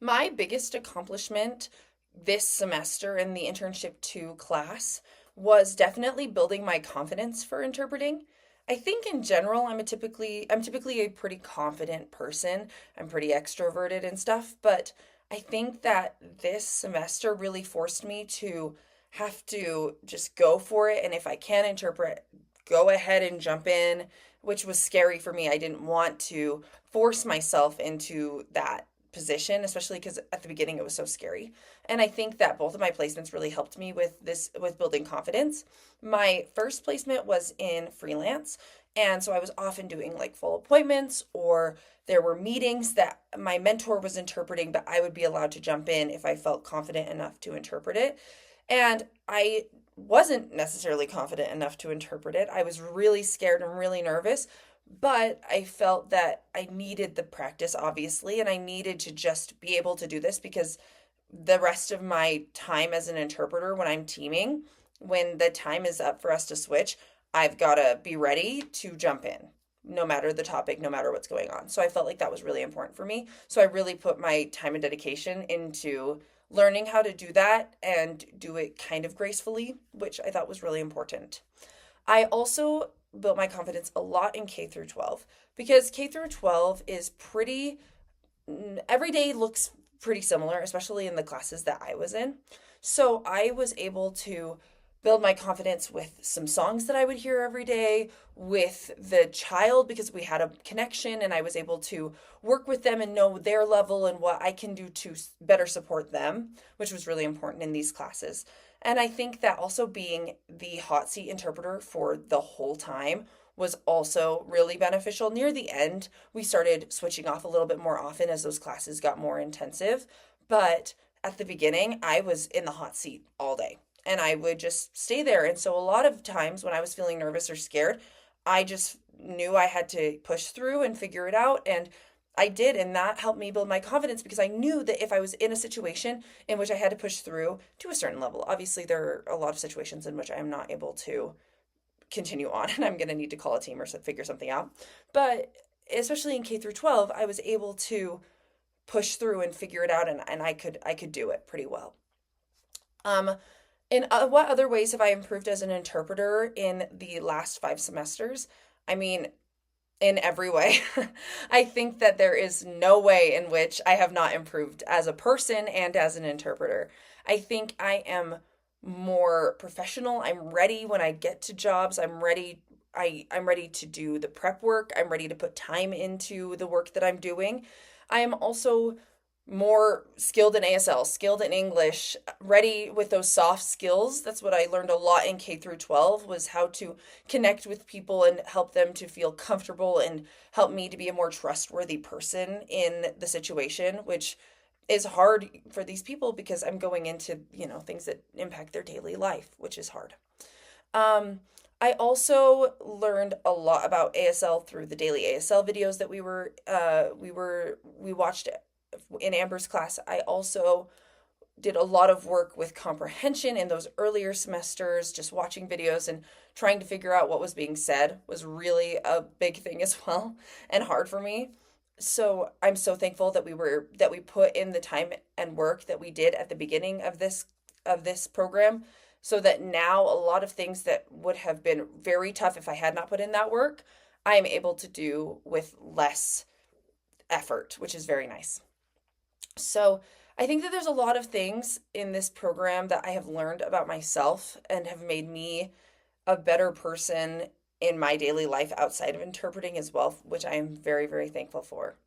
My biggest accomplishment this semester in the internship 2 class was definitely building my confidence for interpreting. I think in general I'm typically a pretty confident person. I'm pretty extroverted and stuff, but I think that this semester really forced me to have to just go for it, and if I can interpret, go ahead and jump in, which was scary for me. I didn't want to force myself into that position, especially because at the beginning it was so scary. And I think that both of my placements really helped me with building confidence. My first placement was in freelance, and so I was often doing like full appointments, or there were meetings that my mentor was interpreting, but I would be allowed to jump in if I felt confident enough to interpret it. And I wasn't necessarily confident enough to interpret it. I was really scared and really nervous, but I felt that I needed the practice, obviously, and I needed to just be able to do this because the rest of my time as an interpreter, when I'm teaming, when the time is up for us to switch, I've got to be ready to jump in, no matter the topic, no matter what's going on. So I felt like that was really important for me. So I really put my time and dedication into learning how to do that and do it kind of gracefully, which I thought was really important. I also built my confidence a lot in K through 12 because K through 12 is pretty, every day looks pretty similar, especially in the classes that I was in. So I was able to build my confidence with some songs that I would hear every day, with the child, because we had a connection and I was able to work with them and know their level and what I can do to better support them, which was really important in these classes. And I think that also being the hot seat interpreter for the whole time was also really beneficial. Near the end, we started switching off a little bit more often as those classes got more intensive. But at the beginning, I was in the hot seat all day and I would just stay there. And so a lot of times when I was feeling nervous or scared, I just knew I had to push through and figure it out. And I did. And that helped me build my confidence because I knew that if I was in a situation in which I had to push through to a certain level, obviously there are a lot of situations in which I am not able to continue on and I'm going to need to call a team or figure something out. But especially in K through 12, I was able to push through and figure it out, and I could do it pretty well. Um, in what other ways have I improved as an interpreter in the last 5 semesters? I mean, in every way. I think that there is no way in which I have not improved as a person and as an interpreter. I think I am more professional. I'm ready when I get to jobs. I'm ready. I'm ready to do the prep work. I'm ready to put time into the work that I'm doing. I am also more skilled in ASL, skilled in English, ready with those soft skills. That's what I learned a lot in K through 12 was how to connect with people and help them to feel comfortable and help me to be a more trustworthy person in the situation, which is hard for these people because I'm going into, things that impact their daily life, which is hard. Um, I also learned a lot about ASL through the daily ASL videos that we watched in Amber's class. I also did a lot of work with comprehension in those earlier semesters. Just watching videos and trying to figure out what was being said was really a big thing as well and hard for me. So I'm so thankful that we put in the time and work that we did at the beginning of this program, so that now a lot of things that would have been very tough if I had not put in that work, I am able to do with less effort, which is very nice. So I think that there's a lot of things in this program that I have learned about myself and have made me a better person in my daily life outside of interpreting as well, which I am very, very thankful for.